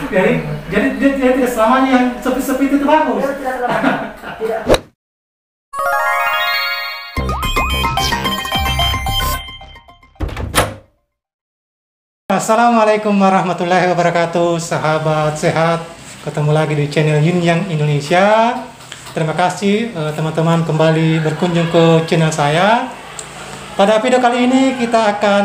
jadi dia tidak selamanya yang sepi-sepi itu bagus. Ya, tidak selamanya. Tidak. Assalamualaikum warahmatullahi wabarakatuh, sahabat sehat. Ketemu lagi di channel Yin Yang Indonesia. Terima kasih teman-teman kembali berkunjung ke channel saya. Pada video kali ini kita akan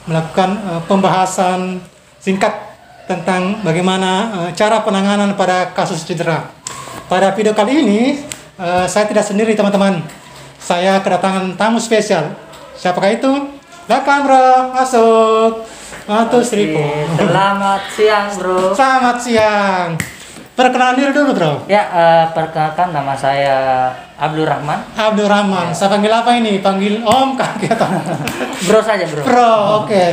melakukan pembahasan singkat tentang bagaimana cara penanganan pada kasus cedera. Pada video kali ini saya tidak sendiri teman-teman. Saya kedatangan tamu spesial. Siapakah itu? Silakan bro, masuk. Mantu Sripo. Selamat siang bro. Selamat siang. Perkenalan diri dulu bro. Ya, perkenalkan nama saya Abdul Rahman. Abdul Rahman. Ya. Saya panggil apa ini? Panggil Om kakek atau? Bro saja bro. Bro, oke.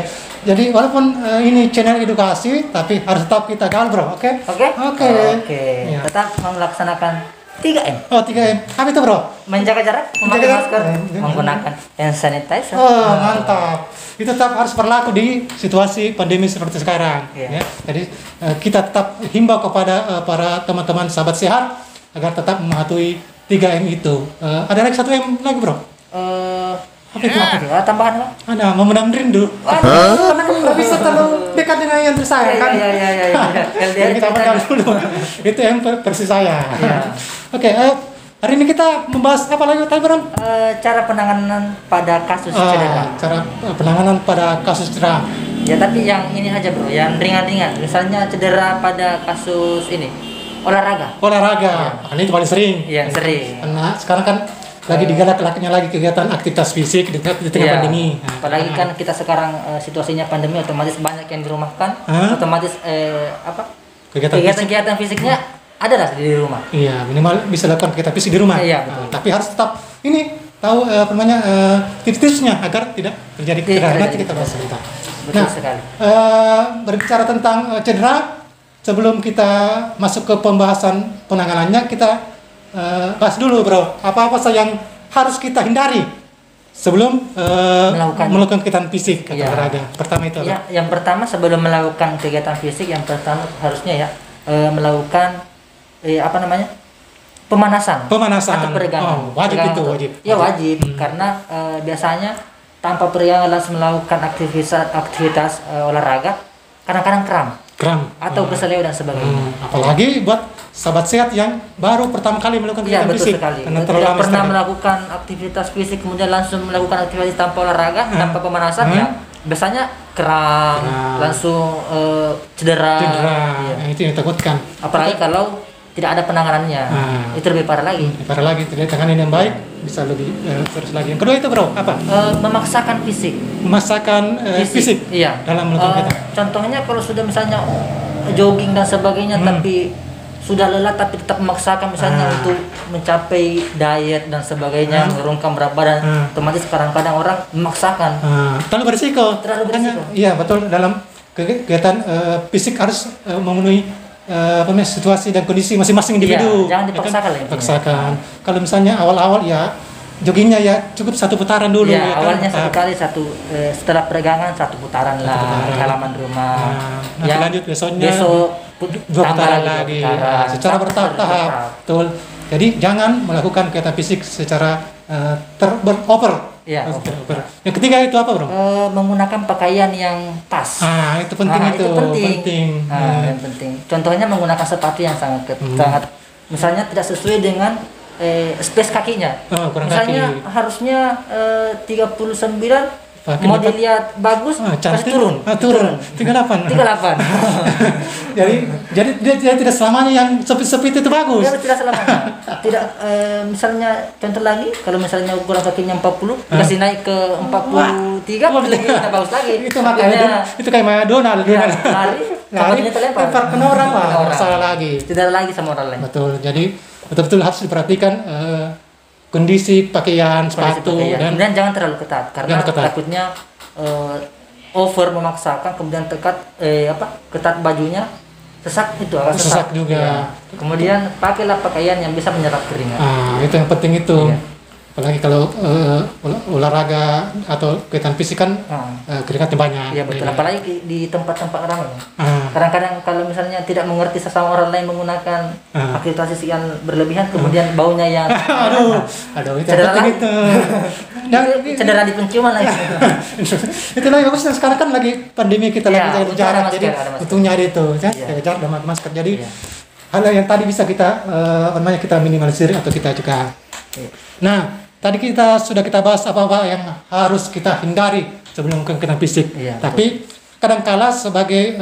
Jadi walaupun ini channel edukasi, tapi harus tetap kita gaul bro, oke? Oke? Oke. Oke. Ya. Tetap melaksanakan 3M. Oh 3M. Apa itu bro? Menjaga jarak, memakai Menjaga masker, jarak. menggunakan hand sanitizer. Oh mantap. Itu tetap harus berlaku di situasi pandemi seperti sekarang. Iya. Ya. Jadi kita tetap himbau kepada para teman-teman sahabat sehat agar tetap mematuhi 3M itu. Ada lagi 1M lagi bro? Apa itu? Tambahan apa? Ada memendam rindu. Waduh, Nggak bisa terlalu dekat dengan yang tersayang kan? Iya. Jadi kita pendam dulu. Itu yang versi saya. Iya. Oke, hari ini kita membahas apa lagi tadi bro? Cara penanganan pada kasus cedera. Cara penanganan pada kasus cedera. Ya tapi yang ini aja bro, yang ringan-ringan. Misalnya cedera pada kasus ini olahraga. Olahraga, ini itu paling sering. Yang sering. Karena sekarang kan lagi digalak-galaknya lagi kegiatan aktivitas fisik di tengah Iya. pandemi. Apalagi kan kita sekarang situasinya pandemi, otomatis banyak yang dirumahkan. Otomatis kegiatan fisiknya ada lah di rumah. Iya, minimal bisa lakukan kegiatan fisik di rumah. Iya, betul. Tapi harus tetap ini tahu tips-tipsnya agar tidak terjadi cedera. Nanti kita bahas sebentar. Betul sekali. Berbicara tentang cedera, sebelum kita masuk ke pembahasan penanganannya, kita bahas dulu bro, apa-apa saja yang harus kita hindari sebelum melakukan kegiatan fisik atau olahraga. Pertama itu ya, yang pertama sebelum melakukan kegiatan fisik, yang pertama harusnya melakukan pemanasan atau peregangan. Wajib peregangan itu, atau, wajib. Ya wajib, karena biasanya tanpa peregangan langsung melakukan aktivitas olahraga, kadang-kadang kram atau keseleo dan sebagainya. Apalagi buat sahabat sehat yang baru pertama kali melakukan Iya kegiatan betul fisik. sekali. Karena Tidak pernah melakukan aktivitas fisik kemudian langsung melakukan aktivitas tanpa olahraga, tanpa pemanasan ya biasanya kram, langsung cedera. Ya. Itu yang ditakutkan. Apalagi kalau tidak ada penanganannya, itu lebih parah lagi. Parah lagi, tidak tanganin yang baik bisa lebih serius lagi. Yang kedua itu bro, apa? Memaksakan fisik. Memaksakan fisik. Iya. Dalam melakukan kegiatan. Contohnya kalau sudah misalnya jogging dan sebagainya, tapi sudah lelah tapi tetap memaksakan misalnya untuk mencapai diet dan sebagainya, menurunkan berat badan, otomatis kadang-kadang orang memaksakan. Terlalu berisiko. Iya betul, dalam kegiatan fisik harus memenuhi situasi dan kondisi masing-masing individu. Jangan dipaksakan lah. Paksakan. Kalau misalnya awal-awal ya joggingnya ya cukup satu putaran dulu. Ya, awalnya satu kali setelah peregangan satu putaran lah di halaman rumah. Nanti lanjut besok dua putaran lagi. Secara bertahap. Betul. Jadi jangan melakukan kegiatan fisik secara berover. Ya, yang ketiga itu apa bro? Menggunakan pakaian yang pas. Itu penting itu. Penting. Yang penting. Contohnya menggunakan sepatu yang sangat misalnya tidak sesuai dengan space kakinya. Misalnya harusnya 39. Mau dilihat bagus, cantik, turun. 38. jadi dia tidak selamanya yang sepi-sepi itu bagus. Ya, tidak selamanya. Tidak misalnya contoh lagi, kalau misalnya ukuran kakinya 40, dikasih naik ke 43, lebih bagus lagi. Itu kayak Madonna, lari, sepatunya terlempar ke orang lah, salah lagi. Tidak lagi sama orang lain. Betul. Jadi betul-betul harus diperhatikan kondisi pakaian, sepatu dan kemudian jangan terlalu ketat karena takutnya over memaksakan, kemudian ketat bajunya sesak, itu akan sesak juga. Kemudian pakailah pakaian yang bisa menyerap keringat. Itu yang penting itu. Apalagi kalau olahraga atau kegiatan fisik kan keringatnya banyak. Iya betul, apalagi di tempat-tempat ramai. Kadang-kadang kalau misalnya tidak mengerti sesama orang lain menggunakan aktivitas fisik yang berlebihan, kemudian baunya yang itu cedera lagi. Cedera di penciuman lagi. Itulah yang bagusnya sekarang kan lagi pandemi, kita lagi jaga jarak, jadi untungnya itu ya, jaga jarak dan masker. Jadi hal yang tadi bisa kita kita minimalisir atau kita juga. Nah, tadi sudah kita bahas apa-apa yang harus kita hindari sebelum kena fisik. Tapi kadangkala sebagai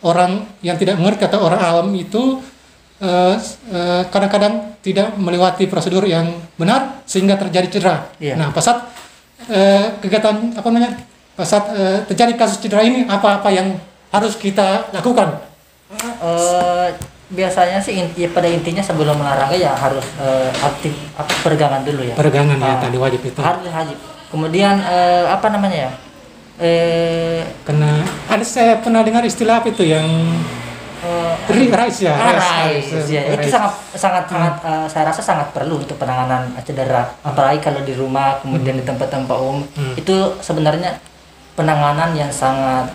orang yang tidak mengerti atau orang awam itu kadang-kadang tidak melewati prosedur yang benar sehingga terjadi cedera. Nah, pas saat kegiatan pas saat terjadi kasus cedera ini, apa yang harus kita lakukan? Biasanya sih pada intinya sebelum olahraga ya harus aktif peregangan dulu ya. Peregangan ya tadi wajib itu. Harus wajib. Kemudian Karena saya pernah dengar istilah apa itu yang rise ya. Itu sangat saya rasa sangat perlu untuk penanganan cedera. Apalagi kalau di rumah kemudian di tempat-tempat umum itu sebenarnya penanganan yang sangat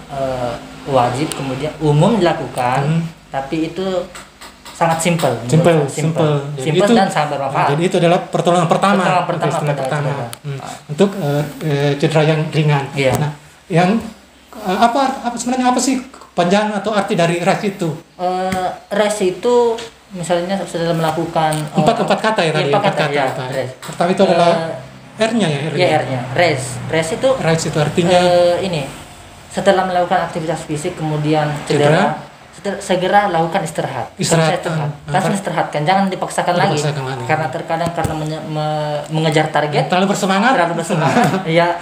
wajib kemudian umum dilakukan. Tapi itu sangat simple dan sangat bermanfaat. Jadi itu adalah pertolongan pertama untuk cedera yang ringan. Nah, yang sebenarnya apa sih panjang atau arti dari REST itu? REST itu misalnya sudah melakukan empat kata ya tadi. Empat kata. Pertama itu adalah R-nya ya. R-nya. REST itu artinya ini setelah melakukan aktivitas fisik kemudian cedera segera lakukan istirahat. Langsung istirahatkan, jangan dipaksakan lagi. Karena terkadang mengejar target terlalu bersemangat ya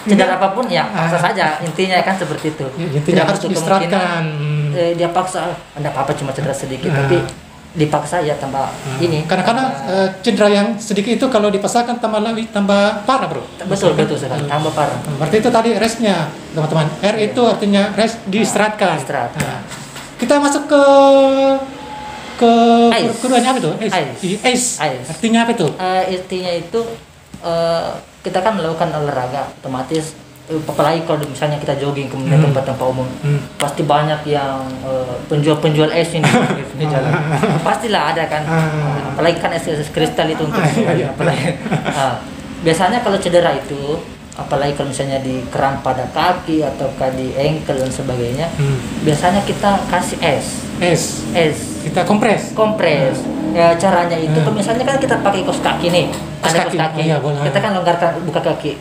cedera apapun ya paksa saja, intinya kan seperti itu. Intinya harus diistirahatkan. Dia paksa, Anda apa cuma cedera sedikit tapi dipaksa ya tambah ini. Karena cedera yang sedikit itu kalau dipaksakan tambah parah, Bro. Betul sekali, tambah parah. Berarti itu tadi restnya, teman-teman. R itu artinya rest, diistirahatkan. Kita masuk ke keduanya apa itu? Ice. Artinya apa itu? Artinya itu kita kan melakukan olahraga, otomatis apalagi kalau misalnya kita jogging kemudian tempat-tempat umum pasti banyak yang penjual es ini di jalan. Pastilah ada kan. Apalagi kan es kristal itu untuk apalagi. Biasanya kalau cedera itu apalagi kalau misalnya di keram pada kaki ataukah di ankle dan sebagainya, biasanya kita kasih es. Kita kompres. Ya, caranya itu misalnya kan kita pakai kaos kaki nih, kos kaki. Kita kan longgarkan buka kaki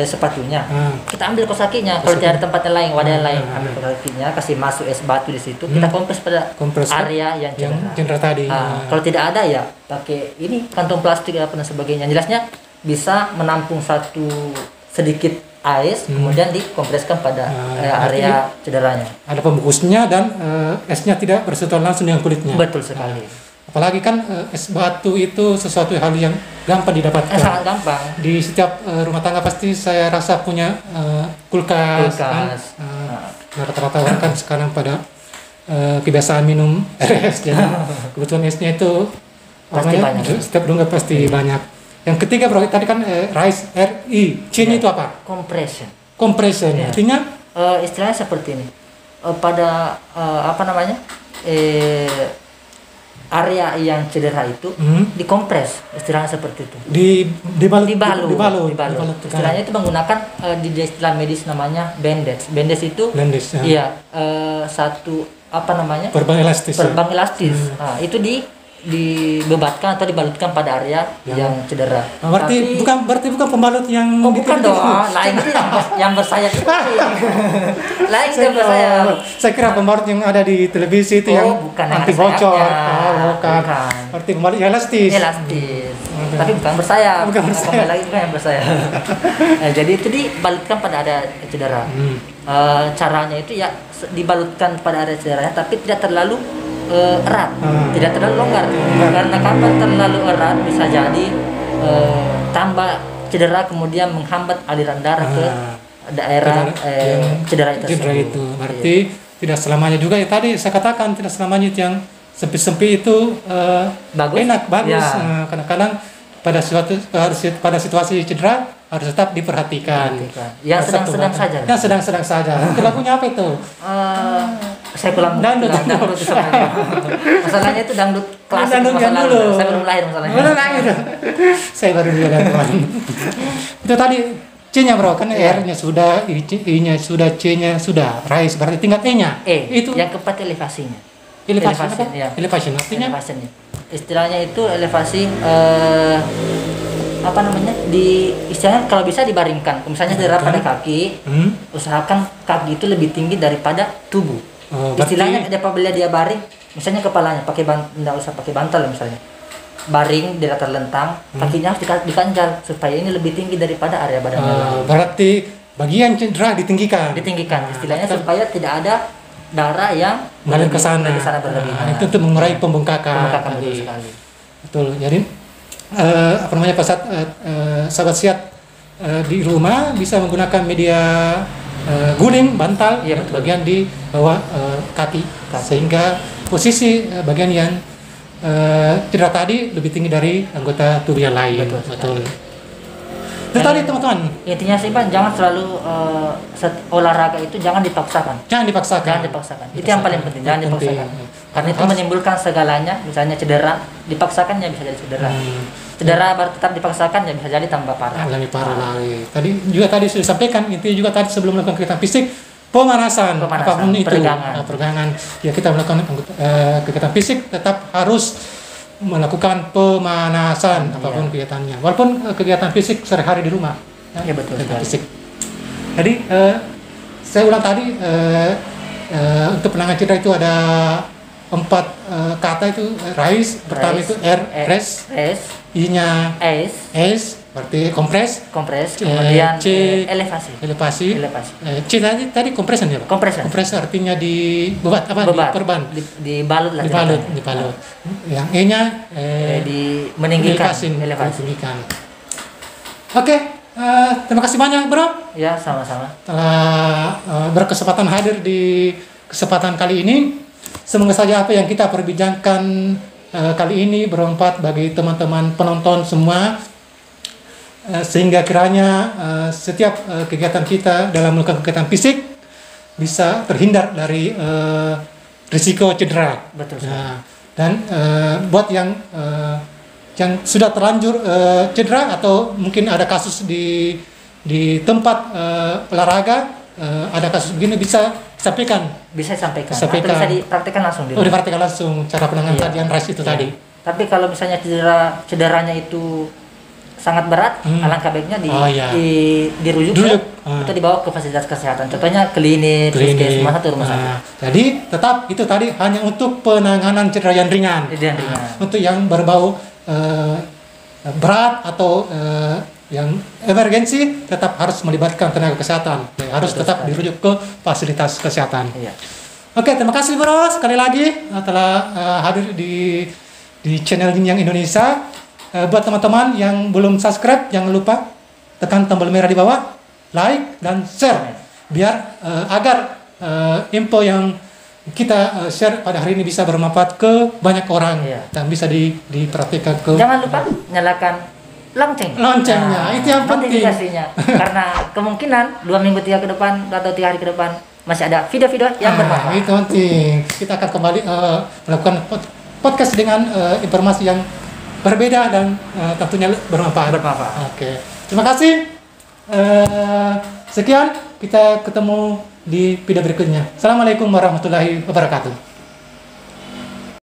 sepatunya. Kita ambil kaos kakinya. Kalau tidak ada tempat lain, wadah lain, ambil kaos kakinya, kasih masuk es batu di situ. Kita kompres pada area yang cedera tadi. Kalau tidak ada ya pakai ini kantong plastik dan sebagainya. Jelasnya bisa menampung sedikit ais, kemudian dikompreskan pada area cederanya. Ada pembungkusnya dan esnya tidak bersentuhan langsung dengan kulitnya. Betul sekali. Apalagi kan es batu itu sesuatu hal yang gampang didapatkan. Sangat gampang. Di setiap rumah tangga pasti saya rasa punya kulkas. Kan? Rata-rata orang kan sekarang pada kebiasaan minum es, jadi kebutuhan esnya itu pasti banyak. Setiap rumah pasti banyak. Yang ketiga, Bro, tadi kan rise, R-I, C-nya itu apa? Compression. Artinya? Istilahnya seperti ini. Pada area yang cedera itu dikompres, istilahnya seperti itu. Dibalut. Istilahnya itu menggunakan di istilah medis namanya bandage. Bandage itu satu perbang elastis. Nah, itu dibebatkan atau dibalutkan pada area yang cedera. Berarti bukan pembalut yang bukan dong. Lain itu yang bersayap itu. Lain yang bersayap. Saya kira pembalut yang ada di televisi itu yang anti bocor. Bukan. Berarti pembalut elastis. Tapi bukan bersayap. Bukan yang bersayap. Jadi itu dibalutkan pada area cedera. Caranya itu ya dibalutkan pada area cederanya tapi tidak terlalu erat, tidak terlalu longgar. Karena kalau terlalu erat bisa jadi tambah cedera kemudian menghambat aliran darah ke daerah cedera itu. Berarti tidak selamanya juga ya tadi saya katakan tidak selamanya yang sempit-sempit itu bagus. Kadang-kadang pada situasi cedera harus tetap diperhatikan. Yang sedang-sedang saja. Yang sedang-sedang saja. Itu lagunya apa itu? Saya kurang dangdut. Masalahnya itu dangdut klasik dulu. Saya belum lahir masalahnya. Belum lahir. Saya baru juga teman. Itu tadi C-nya bro, kan R-nya sudah, I-nya sudah, C-nya sudah, rise berarti tingkat E-nya. Itu yang keempat elevasinya. Elevation apa? Ya. Elevation artinya? Elevasinya. Istilahnya itu elevasi apa namanya? Istilahnya kalau bisa dibaringkan. Misalnya cedera pada kaki, usahakan kaki itu lebih tinggi daripada tubuh. Istilahnya apabila dia baring, misalnya kepalanya tidak usah pakai bantal misalnya. Baring dia terlentang, kakinya harus dikanjal supaya ini lebih tinggi daripada area badannya. Berarti bagian cedera ditinggikan. Istilahnya supaya tidak ada darah yang mengalir ke sana berlebihan. Itu untuk mengurangi pembengkakan betul sekali. Betul. Jadi sahabat sehat di rumah bisa menggunakan media guling bantal bagian di bawah kaki sehingga posisi bagian yang cedera tadi lebih tinggi dari anggota tubuh yang lain. Betul. Itu tadi teman-teman. Intinya sih Pak, jangan selalu olahraga itu jangan dipaksakan. Jangan dipaksakan. Itu yang paling penting, jangan dipaksakan. Karena itu menimbulkan segalanya, misalnya cedera, dipaksakan ya bisa jadi cedera. Cedera tetap dipaksakan ya bisa jadi tambah parah. Lebih parah lagi. Tadi sudah disampaikan, intinya juga tadi sebelum melakukan kegiatan fisik, pemanasan apapun itu, peregangan. Ya kita melakukan kegiatan fisik tetap harus melakukan pemanasan apapun kegiatannya, walaupun kegiatan fisik sehari-hari di rumah. Ya betul. Fisik. Jadi saya ulang tadi untuk penanganan cedera itu ada 4 kata itu rise, pertama itu R, rest, I-nya S, berarti kompres, kemudian C, elevasi. C tadi kompresan ya Pak? Kompres artinya diperban, dibalut. Yang E-nya meninggikan, elevasi. Oke, terima kasih banyak bro. Ya, sama-sama. Telah berkesempatan hadir di kesempatan kali ini. Semoga saja apa yang kita perbincangkan kali ini bermanfaat bagi teman-teman penonton semua, sehingga kiranya setiap kegiatan kita dalam melakukan kegiatan fisik bisa terhindar dari risiko cedera. Betul. Dan buat yang sudah terlanjur cedera atau mungkin ada kasus di tempat olahraga, ada kasus begini bisa sampaikan. Atau bisa dipraktikkan langsung. Dipraktikkan langsung cara penanganan tadi yang rise itu tadi. Tapi kalau misalnya cederanya itu sangat berat, alangkah baiknya dirujuk atau dibawa ke fasilitas kesehatan. Contohnya klinik, puskesmas atau rumah sakit. Jadi tetap itu tadi hanya untuk penanganan cedera yang ringan. Untuk yang berbau berat atau yang emergensi tetap harus melibatkan tenaga kesehatan. Harus tetap dirujuk ke fasilitas kesehatan. Oke, terima kasih bro sekali lagi telah hadir di channel Yin Yang Indonesia. Buat teman-teman yang belum subscribe, jangan lupa tekan tombol merah di bawah, like dan share biar agar info yang kita share pada hari ini bisa bermanfaat ke banyak orang dan bisa diperhatikan ke. Jangan lupa nyalakan loncengnya, itu yang penting. Karena kemungkinan 2 minggu 3 ke depan atau 3 hari ke depan masih ada video-video yang bermanfaat. Itu penting. Kita akan kembali melakukan podcast dengan informasi yang berbeda dan tentunya bermanfaat. Oke. Terima kasih. Sekian, kita ketemu di video berikutnya. Assalamualaikum warahmatullahi wabarakatuh.